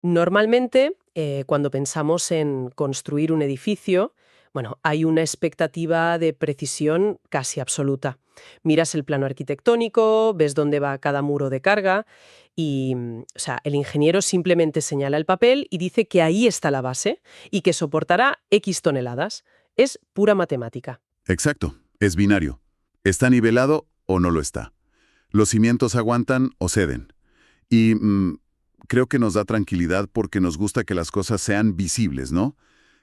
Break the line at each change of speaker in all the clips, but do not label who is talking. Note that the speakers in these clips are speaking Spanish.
Normalmente, cuando pensamos en construir un edificio, bueno, hay una expectativa de precisión casi absoluta. Miras el plano arquitectónico, ves dónde va cada muro de carga y, o sea, el ingeniero simplemente señala el papel y dice que ahí está la base y que soportará X toneladas. Es pura matemática.
Exacto, es binario. ¿Está nivelado o no lo está? Los cimientos aguantan o ceden. Y creo que nos da tranquilidad porque nos gusta que las cosas sean visibles, ¿no?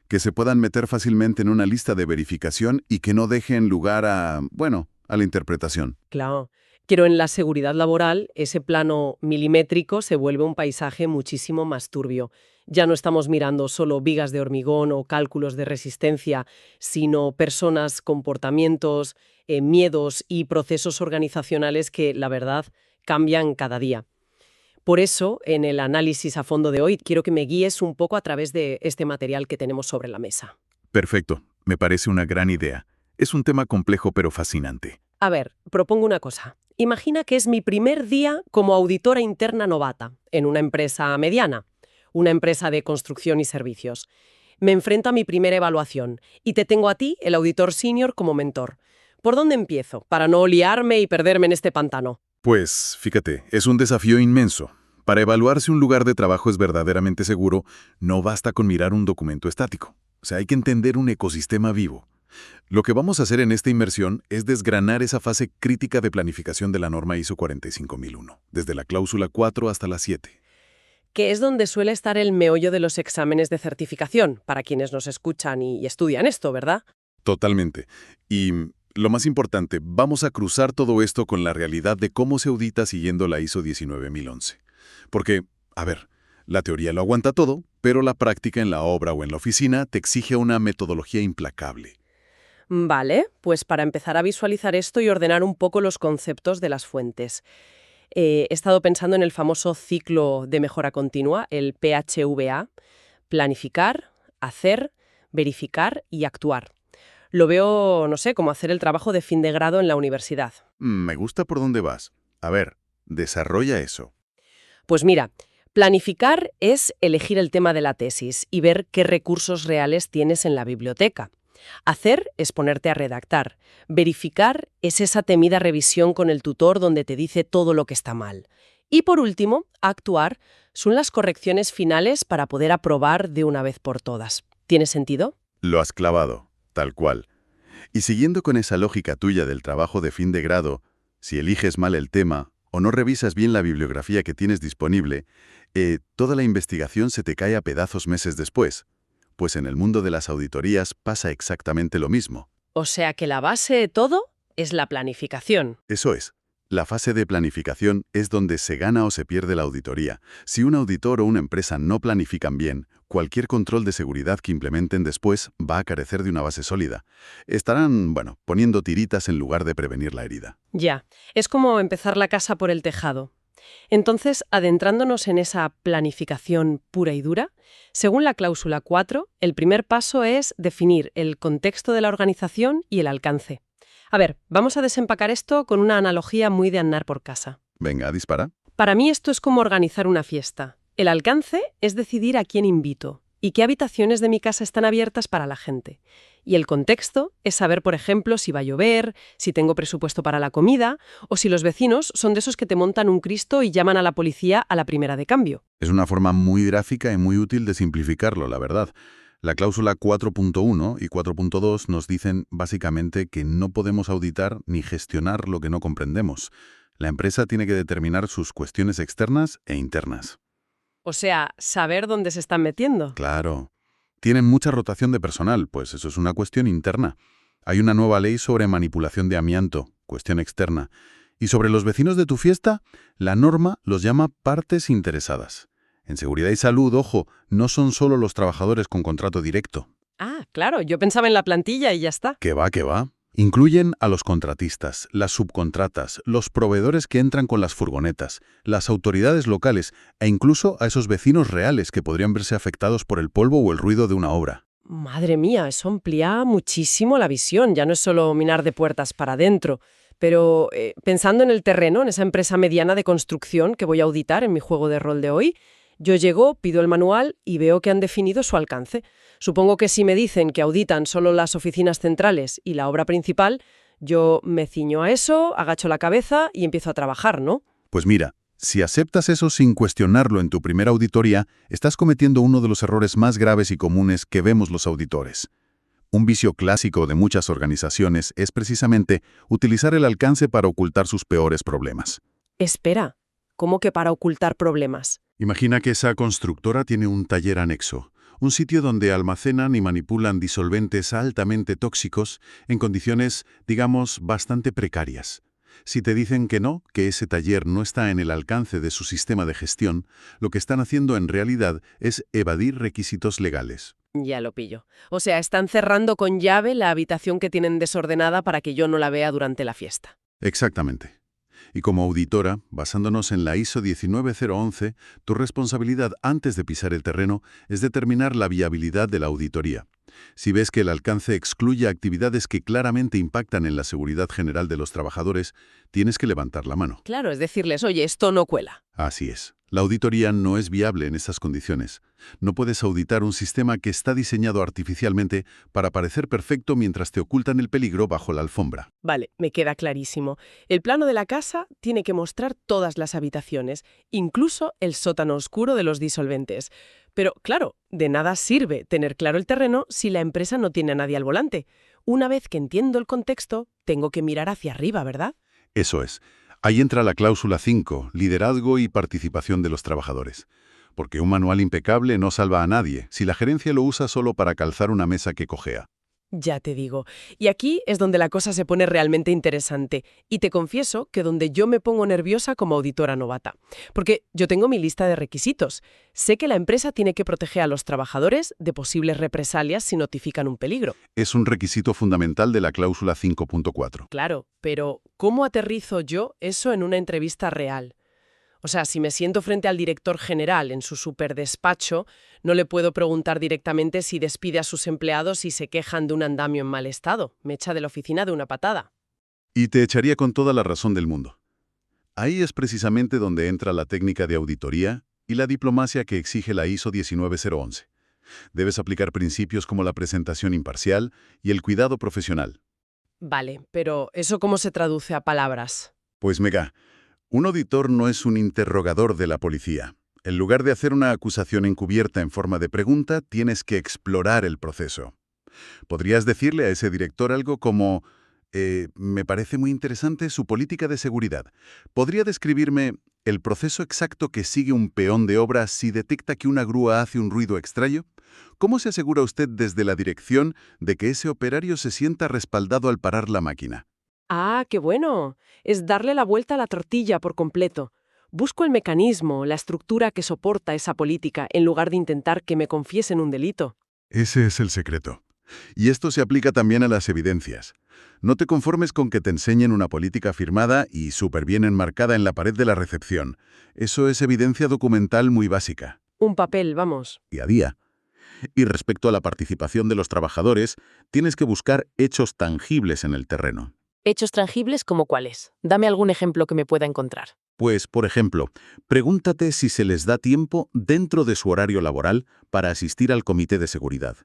Que se puedan meter fácilmente en una lista de verificación y que no dejen lugar a, bueno, a la interpretación.
Claro. Pero en la seguridad laboral, ese plano milimétrico se vuelve un paisaje muchísimo más turbio. Ya no estamos mirando solo vigas de hormigón o cálculos de resistencia, sino personas, comportamientos, miedos y procesos organizacionales que, la verdad, cambian cada día. Por eso, en el análisis a fondo de hoy, quiero que me guíes un poco a través de este material que tenemos sobre la mesa.
Perfecto, me parece una gran idea. Es un tema complejo pero fascinante.
A ver, propongo una cosa. Imagina que es mi primer día como auditora interna novata en una empresa mediana, una empresa de construcción y servicios. Me enfrento a mi primera evaluación y te tengo a ti, el auditor senior, como mentor. ¿Por dónde empiezo? Para no liarme y perderme en este pantano.
Pues, fíjate, es un desafío inmenso. Para evaluar si un lugar de trabajo es verdaderamente seguro, no basta con mirar un documento estático. O sea, hay que entender un ecosistema vivo. Lo que vamos a hacer en esta inmersión es desgranar esa fase crítica de planificación de la norma ISO 45001, desde la cláusula 4 hasta la 7.
Que es donde suele estar el meollo de los exámenes de certificación, para quienes nos escuchan y estudian esto, ¿verdad?
Totalmente. Y lo más importante, vamos a cruzar todo esto con la realidad de cómo se audita siguiendo la ISO 19011. Porque, a ver, la teoría lo aguanta todo, pero la práctica en la obra o en la oficina te exige una metodología implacable.
Vale, pues para empezar a visualizar esto y ordenar un poco los conceptos de las fuentes. He estado pensando en el famoso ciclo de mejora continua, el PHVA: planificar, hacer, verificar y actuar. Lo veo, no sé, como hacer el trabajo de fin de grado en la universidad.
Me gusta por dónde vas. A ver, desarrolla eso.
Pues mira, planificar es elegir el tema de la tesis y ver qué recursos reales tienes en la biblioteca. Hacer es ponerte a redactar. Verificar es esa temida revisión con el tutor donde te dice todo lo que está mal. Y por último, actuar son las correcciones finales para poder aprobar de una vez por todas. ¿Tiene sentido?
Lo has clavado, tal cual. Y siguiendo con esa lógica tuya del trabajo de fin de grado, si eliges mal el tema o no revisas bien la bibliografía que tienes disponible, toda la investigación se te cae a pedazos meses después. Pues en el mundo de las auditorías pasa exactamente lo mismo.
O sea que la base de todo es la planificación.
Eso es. La fase de planificación es donde se gana o se pierde la auditoría. Si un auditor o una empresa no planifican bien, cualquier control de seguridad que implementen después va a carecer de una base sólida. Estarán, bueno, poniendo tiritas en lugar de prevenir la herida.
Ya, es como empezar la casa por el tejado. Entonces, adentrándonos en esa planificación pura y dura, según la cláusula 4, el primer paso es definir el contexto de la organización y el alcance. A ver, vamos a desempacar esto con una analogía muy de andar por casa.
Venga, dispara.
Para mí esto es como organizar una fiesta. El alcance es decidir a quién invito y qué habitaciones de mi casa están abiertas para la gente. Y el contexto es saber, por ejemplo, si va a llover, si tengo presupuesto para la comida o si los vecinos son de esos que te montan un Cristo y llaman a la policía a la primera de cambio.
Es una forma muy gráfica y muy útil de simplificarlo, la verdad. La cláusula 4.1 y 4.2 nos dicen básicamente que no podemos auditar ni gestionar lo que no comprendemos. La empresa tiene que determinar sus cuestiones externas e internas.
O sea, saber dónde se están metiendo.
Claro. Tienen mucha rotación de personal, pues eso es una cuestión interna. Hay una nueva ley sobre manipulación de amianto, cuestión externa. Y sobre los vecinos de tu fiesta, la norma los llama partes interesadas. En seguridad y salud, ojo, no son solo los trabajadores con contrato directo.
Ah, claro, yo pensaba en la plantilla y ya está.
¿Qué va, qué va? Incluyen a los contratistas, las subcontratas, los proveedores que entran con las furgonetas, las autoridades locales e incluso a esos vecinos reales que podrían verse afectados por el polvo o el ruido de una obra.
Madre mía, eso amplía muchísimo la visión, ya no es solo mirar de puertas para adentro. Pero pensando en el terreno, en esa empresa mediana de construcción que voy a auditar en mi juego de rol de hoy, Yo llego, pido el manual y veo que han definido su alcance. Supongo que si me dicen que auditan solo las oficinas centrales y la obra principal, yo me ciño a eso, agacho la cabeza y empiezo a trabajar, ¿no?
Pues mira, si aceptas eso sin cuestionarlo en tu primera auditoría, estás cometiendo uno de los errores más graves y comunes que vemos los auditores. Un vicio clásico de muchas organizaciones es precisamente utilizar el alcance para ocultar sus peores problemas.
Espera, ¿cómo que para ocultar problemas?
Imagina que esa constructora tiene un taller anexo, un sitio donde almacenan y manipulan disolventes altamente tóxicos en condiciones, digamos, bastante precarias. Si te dicen que no, que ese taller no está en el alcance de su sistema de gestión, lo que están haciendo en realidad es evadir requisitos legales.
Ya lo pillo. O sea, están cerrando con llave la habitación que tienen desordenada para que yo no la vea durante la fiesta.
Exactamente. Y como auditora, basándonos en la ISO 19011, tu responsabilidad antes de pisar el terreno es determinar la viabilidad de la auditoría. Si ves que el alcance excluye actividades que claramente impactan en la seguridad general de los trabajadores, tienes que levantar la mano.
Claro, es decirles, oye, esto no cuela.
Así es. La auditoría no es viable en estas condiciones. No puedes auditar un sistema que está diseñado artificialmente para parecer perfecto mientras te ocultan el peligro bajo la alfombra.
Vale, me queda clarísimo. El plano de la casa tiene que mostrar todas las habitaciones, incluso el sótano oscuro de los disolventes. Pero, claro, de nada sirve tener claro el terreno si la empresa no tiene a nadie al volante. Una vez que entiendo el contexto, tengo que mirar hacia arriba, ¿verdad?
Eso es. Ahí entra la cláusula 5, liderazgo y participación de los trabajadores. Porque un manual impecable no salva a nadie si la gerencia lo usa solo para calzar una mesa que cojea.
Ya te digo. Y aquí es donde la cosa se pone realmente interesante. Y te confieso que donde yo me pongo nerviosa como auditora novata. Porque yo tengo mi lista de requisitos. Sé que la empresa tiene que proteger a los trabajadores de posibles represalias si notifican un peligro.
Es un requisito fundamental de la cláusula 5.4.
Claro, pero ¿cómo aterrizo yo eso en una entrevista real? O sea, si me siento frente al director general en su superdespacho, no le puedo preguntar directamente si despide a sus empleados y se quejan de un andamio en mal estado. Me echa de la oficina de una patada.
Y te echaría con toda la razón del mundo. Ahí es precisamente donde entra la técnica de auditoría y la diplomacia que exige la ISO 19011. Debes aplicar principios como la presentación imparcial y el cuidado profesional.
Vale, pero ¿eso cómo se traduce a palabras?
Pues mega, un auditor no es un interrogador de la policía. En lugar de hacer una acusación encubierta en forma de pregunta, tienes que explorar el proceso. Podrías decirle a ese director algo como, me parece muy interesante su política de seguridad. ¿Podría describirme el proceso exacto que sigue un peón de obra si detecta que una grúa hace un ruido extraño? ¿Cómo se asegura usted desde la dirección de que ese operario se sienta respaldado al parar la máquina?
Ah, qué bueno. Es darle la vuelta a la tortilla por completo. Busco el mecanismo, la estructura que soporta esa política, en lugar de intentar que me confiesen un delito.
Ese es el secreto. Y esto se aplica también a las evidencias. No te conformes con que te enseñen una política firmada y súper bien enmarcada en la pared de la recepción. Eso es evidencia documental muy básica.
Un papel, vamos.
Día a día. Y respecto a la participación de los trabajadores, tienes que buscar hechos tangibles en el terreno.
¿Hechos tangibles como cuáles? Dame algún ejemplo que me pueda encontrar.
Pues, por ejemplo, pregúntate si se les da tiempo dentro de su horario laboral para asistir al comité de seguridad.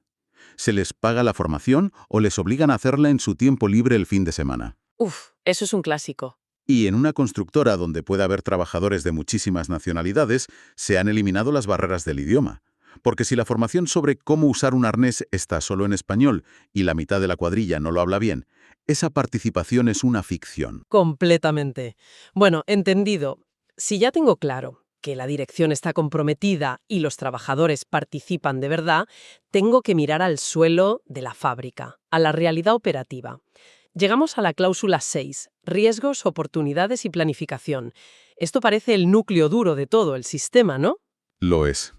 ¿Se les paga la formación o les obligan a hacerla en su tiempo libre el fin de semana?
Uf, eso es un clásico.
Y en una constructora donde puede haber trabajadores de muchísimas nacionalidades, se han eliminado las barreras del idioma. Porque si la formación sobre cómo usar un arnés está solo en español y la mitad de la cuadrilla no lo habla bien, esa participación es una ficción.
Completamente. Bueno, entendido. Si ya tengo claro que la dirección está comprometida y los trabajadores participan de verdad, tengo que mirar al suelo de la fábrica, a la realidad operativa. Llegamos a la cláusula 6, riesgos, oportunidades y planificación. Esto parece el núcleo duro de todo el sistema, ¿no?
Lo es.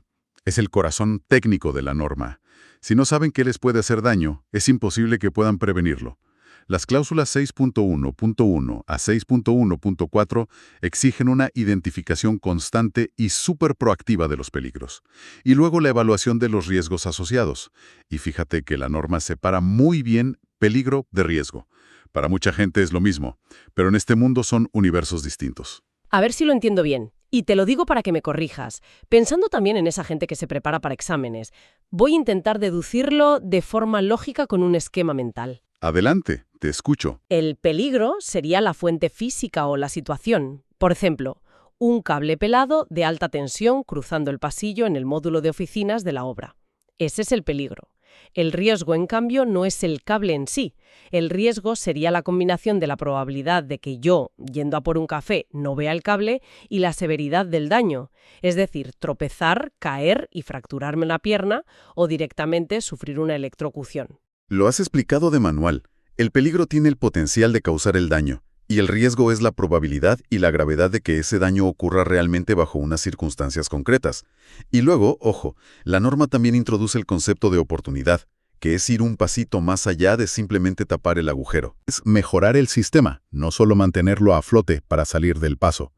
Es el corazón técnico de la norma. Si no saben qué les puede hacer daño, es imposible que puedan prevenirlo. Las cláusulas 6.1.1 a 6.1.4 exigen una identificación constante y súper proactiva de los peligros, y luego la evaluación de los riesgos asociados. Y fíjate que la norma separa muy bien peligro de riesgo. Para mucha gente es lo mismo, pero en este mundo son universos distintos.
A ver si lo entiendo bien. Y te lo digo para que me corrijas. Pensando también en esa gente que se prepara para exámenes, voy a intentar deducirlo de forma lógica con un esquema mental.
Adelante, te escucho.
El peligro sería la fuente física o la situación. Por ejemplo, un cable pelado de alta tensión cruzando el pasillo en el módulo de oficinas de la obra. Ese es el peligro. El riesgo, en cambio, no es el cable en sí. El riesgo sería la combinación de la probabilidad de que yo, yendo a por un café, no vea el cable y la severidad del daño. Es decir, tropezar, caer y fracturarme una pierna o directamente sufrir una electrocución.
Lo has explicado de manual. El peligro tiene el potencial de causar el daño, y el riesgo es la probabilidad y la gravedad de que ese daño ocurra realmente bajo unas circunstancias concretas. Y luego, ojo, la norma también introduce el concepto de oportunidad, que es ir un pasito más allá de simplemente tapar el agujero. Es mejorar el sistema, no solo mantenerlo a flote para salir del paso.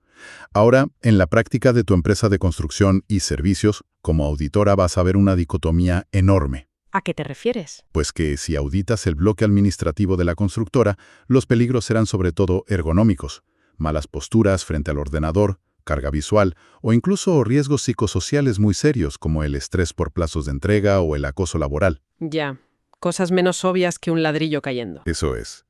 Ahora, en la práctica de tu empresa de construcción y servicios, como auditora vas a ver una dicotomía enorme.
¿A qué te refieres?
Pues que si auditas el bloque administrativo de la constructora, los peligros serán sobre todo ergonómicos, malas posturas frente al ordenador, carga visual o incluso riesgos psicosociales muy serios como el estrés por plazos de entrega o el acoso laboral.
Ya, cosas menos obvias que un ladrillo cayendo.
Eso es.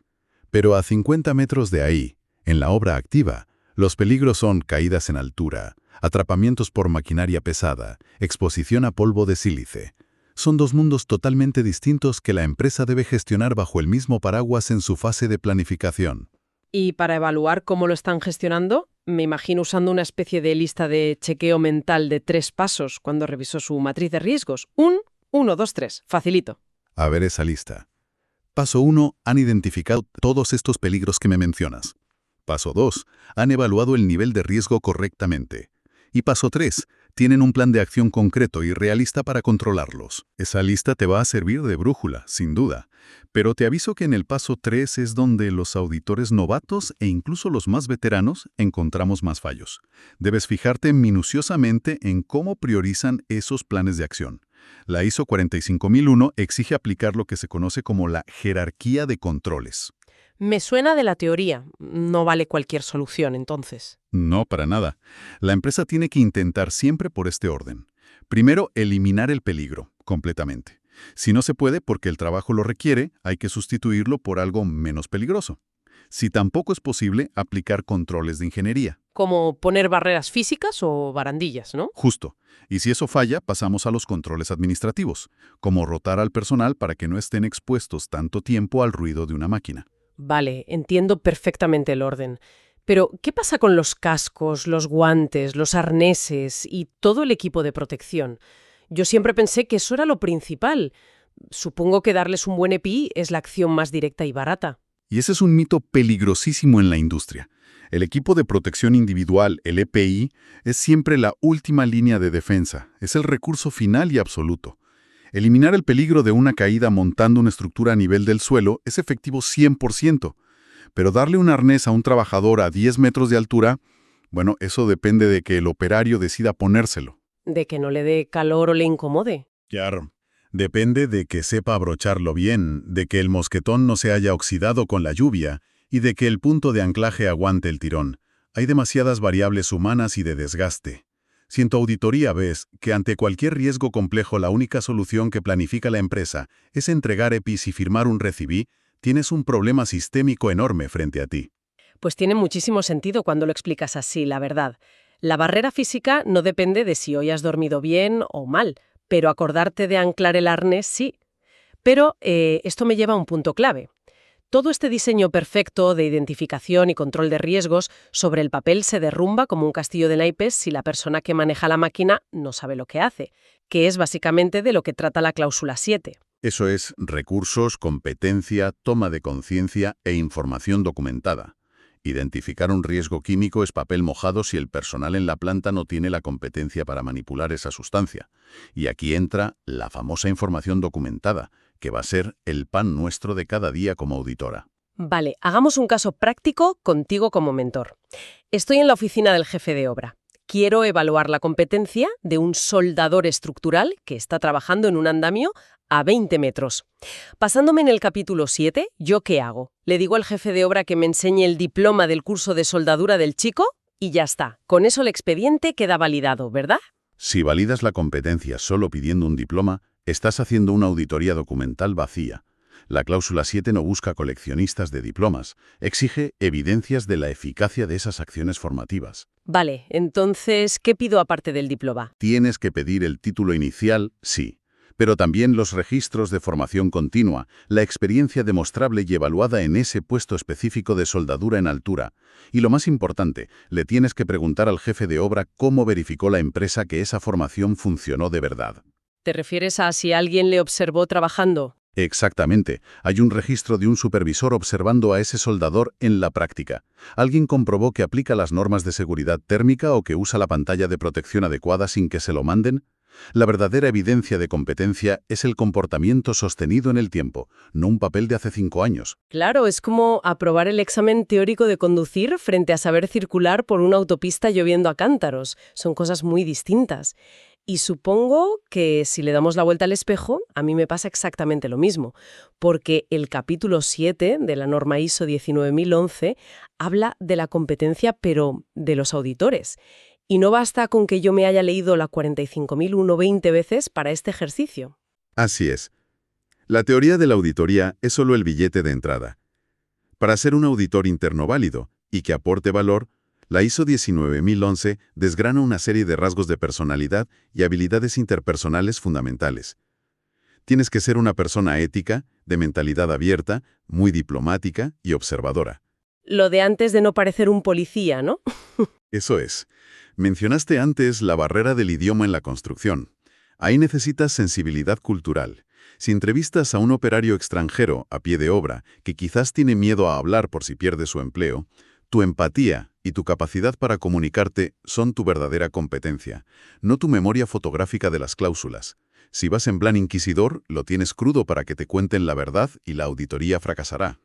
Pero a 50 metros de ahí, en la obra activa, los peligros son caídas en altura, atrapamientos por maquinaria pesada, exposición a polvo de sílice. Son dos mundos totalmente distintos que la empresa debe gestionar bajo el mismo paraguas en su fase de planificación.
Y para evaluar cómo lo están gestionando, me imagino usando una especie de lista de chequeo mental de 3 pasos cuando revisó su matriz de riesgos. 1, 2, 3. Facilito.
A ver esa lista. Paso 1. Han identificado todos estos peligros que me mencionas. Paso 2. Han evaluado el nivel de riesgo correctamente. Y paso 3. Tienen un plan de acción concreto y realista para controlarlos. Esa lista te va a servir de brújula, sin duda. Pero te aviso que en el paso 3 es donde los auditores novatos e incluso los más veteranos encontramos más fallos. Debes fijarte minuciosamente en cómo priorizan esos planes de acción. La ISO 45001 exige aplicar lo que se conoce como la jerarquía de controles.
Me suena de la teoría. No vale cualquier solución, entonces.
No, para nada. La empresa tiene que intentar siempre por este orden. Primero, eliminar el peligro, completamente. Si no se puede porque el trabajo lo requiere, hay que sustituirlo por algo menos peligroso. Si tampoco es posible, aplicar controles de ingeniería.
Como poner barreras físicas o barandillas, ¿no?
Justo. Y si eso falla, pasamos a los controles administrativos, como rotar al personal para que no estén expuestos tanto tiempo al ruido de una máquina.
Vale, entiendo perfectamente el orden. Pero, ¿qué pasa con los cascos, los guantes, los arneses y todo el equipo de protección? Yo siempre pensé que eso era lo principal. Supongo que darles un buen EPI es la acción más directa y barata.
Y ese es un mito peligrosísimo en la industria. El equipo de protección individual, el EPI, es siempre la última línea de defensa. Es el recurso final y absoluto. Eliminar el peligro de una caída montando una estructura a nivel del suelo es efectivo 100%. Pero darle un arnés a un trabajador a 10 metros de altura, bueno, eso depende de que el operario decida ponérselo.
De que no le dé calor o le incomode.
Claro. Depende de que sepa abrocharlo bien, de que el mosquetón no se haya oxidado con la lluvia y de que el punto de anclaje aguante el tirón. Hay demasiadas variables humanas y de desgaste. Si en tu auditoría ves que ante cualquier riesgo complejo la única solución que planifica la empresa es entregar EPIs y firmar un recibí, tienes un problema sistémico enorme frente a ti.
Pues tiene muchísimo sentido cuando lo explicas así, la verdad. La barrera física no depende de si hoy has dormido bien o mal, pero acordarte de anclar el arnés sí. Pero esto me lleva a un punto clave. Todo este diseño perfecto de identificación y control de riesgos sobre el papel se derrumba como un castillo de naipes si la persona que maneja la máquina no sabe lo que hace, que es básicamente de lo que trata la cláusula 7.
Eso es recursos, competencia, toma de conciencia e información documentada. Identificar un riesgo químico es papel mojado si el personal en la planta no tiene la competencia para manipular esa sustancia. Y aquí entra la famosa información documentada, que va a ser el pan nuestro de cada día como auditora.
Vale, hagamos un caso práctico contigo como mentor. Estoy en la oficina del jefe de obra. Quiero evaluar la competencia de un soldador estructural que está trabajando en un andamio a 20 metros. Pasándome en el capítulo 7, ¿yo qué hago? ¿Le digo al jefe de obra que me enseñe el diploma del curso de soldadura del chico? Y ya está. Con eso el expediente queda validado, ¿verdad?
Si validas la competencia solo pidiendo un diploma, estás haciendo una auditoría documental vacía. La cláusula 7 no busca coleccionistas de diplomas, exige evidencias de la eficacia de esas acciones formativas.
Vale, entonces, ¿qué pido aparte del diploma?
Tienes que pedir el título inicial, sí, pero también los registros de formación continua, la experiencia demostrable y evaluada en ese puesto específico de soldadura en altura. Y lo más importante, le tienes que preguntar al jefe de obra cómo verificó la empresa que esa formación funcionó de verdad.
¿Te refieres a si alguien le observó trabajando?
Exactamente. Hay un registro de un supervisor observando a ese soldador en la práctica. Alguien comprobó que aplica las normas de seguridad térmica o que usa la pantalla de protección adecuada sin que se lo manden. La verdadera evidencia de competencia es el comportamiento sostenido en el tiempo, no un papel de hace 5 años.
Claro, es como aprobar el examen teórico de conducir frente a saber circular por una autopista lloviendo a cántaros. Son cosas muy distintas. Y supongo que si le damos la vuelta al espejo, a mí me pasa exactamente lo mismo, porque el capítulo 7 de la norma ISO 19011 habla de la competencia, pero de los auditores. Y no basta con que yo me haya leído la 45001 20 veces para este ejercicio.
Así es. La teoría de la auditoría es solo el billete de entrada. Para ser un auditor interno válido y que aporte valor, la ISO 19011 desgrana una serie de rasgos de personalidad y habilidades interpersonales fundamentales. Tienes que ser una persona ética, de mentalidad abierta, muy diplomática y observadora.
Lo de antes de no parecer un policía, ¿no?
Eso es. Mencionaste antes la barrera del idioma en la construcción. Ahí necesitas sensibilidad cultural. Si entrevistas a un operario extranjero a pie de obra que quizás tiene miedo a hablar por si pierde su empleo, tu empatía y tu capacidad para comunicarte son tu verdadera competencia, no tu memoria fotográfica de las cláusulas. Si vas en plan inquisidor, lo tienes crudo para que te cuenten la verdad y la auditoría fracasará.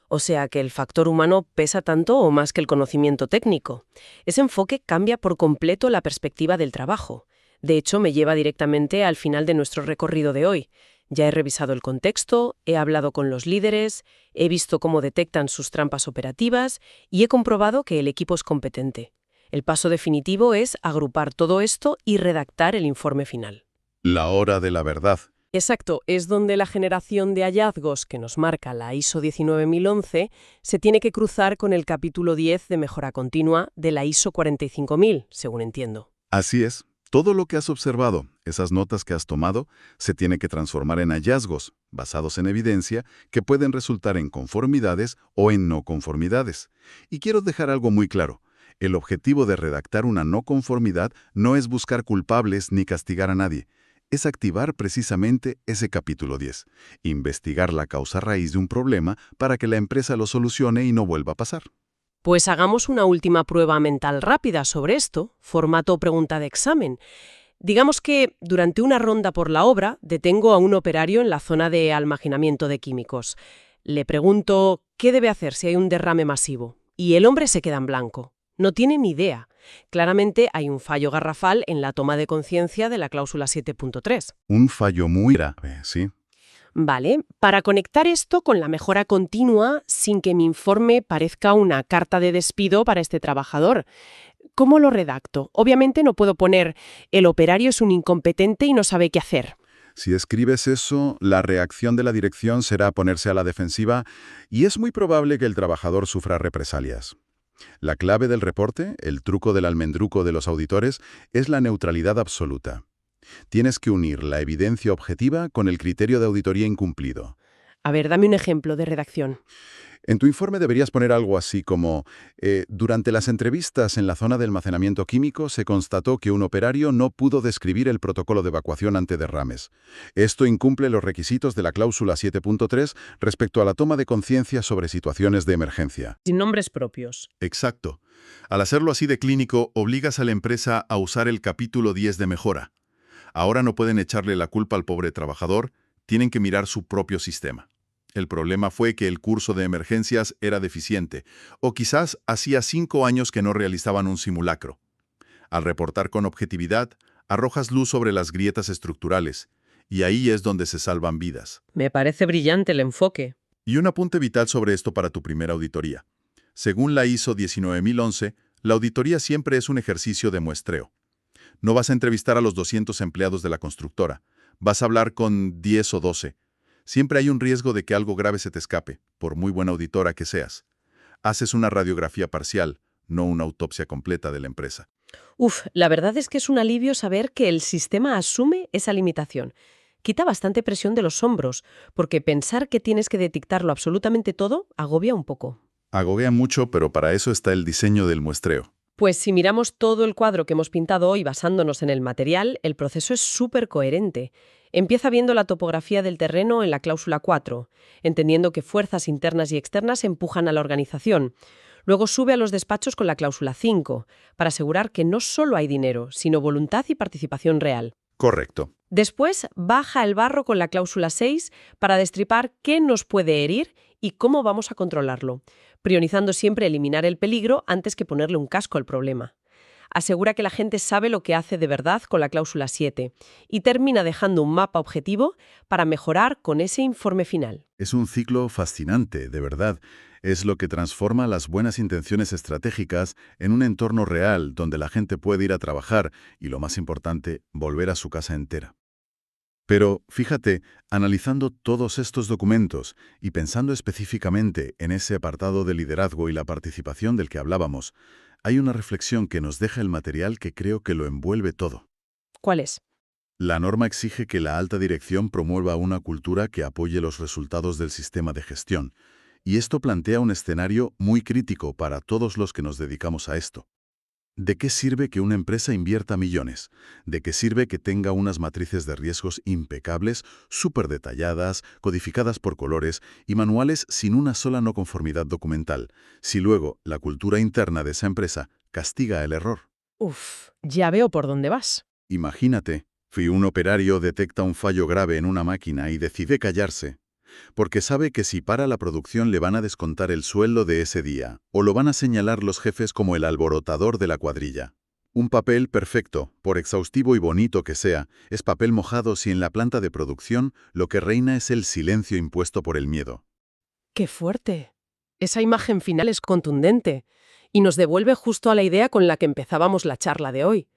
O sea que el factor humano pesa tanto o más que el conocimiento técnico. Ese enfoque cambia por completo la perspectiva del trabajo. De hecho, me lleva directamente al final de nuestro recorrido de hoy. Ya he revisado el contexto, he hablado con los líderes, he visto cómo detectan sus trampas operativas y he comprobado que el equipo es competente. El paso definitivo es agrupar todo esto y redactar el informe final.
La hora de la verdad.
Exacto, es donde la generación de hallazgos que nos marca la ISO 19011 se tiene que cruzar con el capítulo 10 de mejora continua de la ISO 45000, según entiendo.
Así es. Todo lo que has observado, esas notas que has tomado, se tiene que transformar en hallazgos, basados en evidencia, que pueden resultar en conformidades o en no conformidades. Y quiero dejar algo muy claro. El objetivo de redactar una no conformidad no es buscar culpables ni castigar a nadie. Es activar precisamente ese capítulo 10, investigar la causa raíz de un problema para que la empresa lo solucione y no vuelva a pasar.
Pues hagamos una última prueba mental rápida sobre esto, formato pregunta de examen. Digamos que durante una ronda por la obra detengo a un operario en la zona de almacenamiento de químicos. Le pregunto qué debe hacer si hay un derrame masivo. Y el hombre se queda en blanco. No tiene ni idea. Claramente hay un fallo garrafal en la toma de conciencia de la cláusula 7.3.
Un fallo muy grave, ¿sí?
Vale, para conectar esto con la mejora continua sin que mi informe parezca una carta de despido para este trabajador. ¿Cómo lo redacto? Obviamente no puedo poner el operario es un incompetente y no sabe qué hacer.
Si escribes eso, la reacción de la dirección será ponerse a la defensiva y es muy probable que el trabajador sufra represalias. La clave del reporte, el truco del almendruco de los auditores, es la neutralidad absoluta. Tienes que unir la evidencia objetiva con el criterio de auditoría incumplido.
A ver, dame un ejemplo de redacción.
En tu informe deberías poner algo así como, durante las entrevistas en la zona de almacenamiento químico se constató que un operario no pudo describir el protocolo de evacuación ante derrames. Esto incumple los requisitos de la cláusula 7.3 respecto a la toma de conciencia sobre situaciones de emergencia.
Sin nombres propios.
Exacto. Al hacerlo así de clínico, obligas a la empresa a usar el capítulo 10 de mejora. Ahora no pueden echarle la culpa al pobre trabajador, tienen que mirar su propio sistema. El problema fue que el curso de emergencias era deficiente, o quizás hacía 5 años que no realizaban un simulacro. Al reportar con objetividad, arrojas luz sobre las grietas estructurales, y ahí es donde se salvan vidas.
Me parece brillante el enfoque.
Y un apunte vital sobre esto para tu primera auditoría. Según la ISO 19011,
La auditoría siempre es un ejercicio de muestreo. No vas a entrevistar a los 200 empleados de la constructora. Vas a hablar con 10 o 12. Siempre hay un riesgo de que algo grave se te escape, por muy buena auditora que seas. Haces una radiografía parcial, no una autopsia completa de la empresa.
La verdad es que es un alivio saber que el sistema asume esa limitación. Quita bastante presión de los hombros, porque pensar que tienes que detectarlo absolutamente todo agobia un poco.
Agobea mucho, pero para eso está el diseño del muestreo.
Pues si miramos todo el cuadro que hemos pintado hoy basándonos en el material, el proceso es súper coherente. Empieza viendo la topografía del terreno en la cláusula 4, entendiendo que fuerzas internas y externas empujan a la organización. Luego sube a los despachos con la cláusula 5, para asegurar que no solo hay dinero, sino voluntad y participación real.
Correcto.
Después baja el barro con la cláusula 6 para destripar qué nos puede herir y cómo vamos a controlarlo, priorizando siempre eliminar el peligro antes que ponerle un casco al problema. Asegura que la gente sabe lo que hace de verdad con la cláusula 7 y termina dejando un mapa objetivo para mejorar con ese informe final.
Es un ciclo fascinante, de verdad. Es lo que transforma las buenas intenciones estratégicas en un entorno real donde la gente puede ir a trabajar y, lo más importante, volver a su casa entera. Pero, fíjate, analizando todos estos documentos y pensando específicamente en ese apartado de liderazgo y la participación del que hablábamos, hay una reflexión que nos deja el material que creo que lo envuelve todo.
¿Cuál es?
La norma exige que la alta dirección promueva una cultura que apoye los resultados del sistema de gestión, y esto plantea un escenario muy crítico para todos los que nos dedicamos a esto. ¿De qué sirve que una empresa invierta millones? ¿De qué sirve que tenga unas matrices de riesgos impecables, súper detalladas, codificadas por colores y manuales sin una sola no conformidad documental, si luego la cultura interna de esa empresa castiga el error?
Ya veo por dónde vas.
Imagínate, un operario detecta un fallo grave en una máquina y decide callarse, porque sabe que si para la producción le van a descontar el sueldo de ese día, o lo van a señalar los jefes como el alborotador de la cuadrilla. Un papel perfecto, por exhaustivo y bonito que sea, es papel mojado si en la planta de producción lo que reina es el silencio impuesto por el miedo.
¡Qué fuerte! Esa imagen final es contundente y nos devuelve justo a la idea con la que empezábamos la charla de hoy.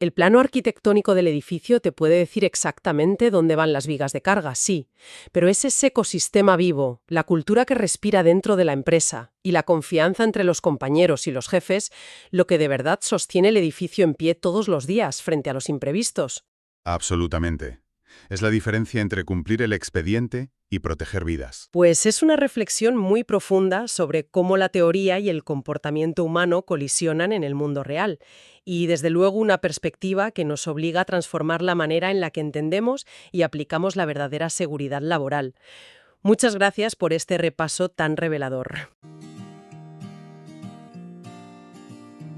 El plano arquitectónico del edificio te puede decir exactamente dónde van las vigas de carga, sí, pero es ese ecosistema vivo, la cultura que respira dentro de la empresa y la confianza entre los compañeros y los jefes lo que de verdad sostiene el edificio en pie todos los días frente a los imprevistos.
Absolutamente. Es la diferencia entre cumplir el expediente y proteger vidas.
Pues es una reflexión muy profunda sobre cómo la teoría y el comportamiento humano colisionan en el mundo real, y desde luego una perspectiva que nos obliga a transformar la manera en la que entendemos y aplicamos la verdadera seguridad laboral. Muchas gracias por este repaso tan revelador.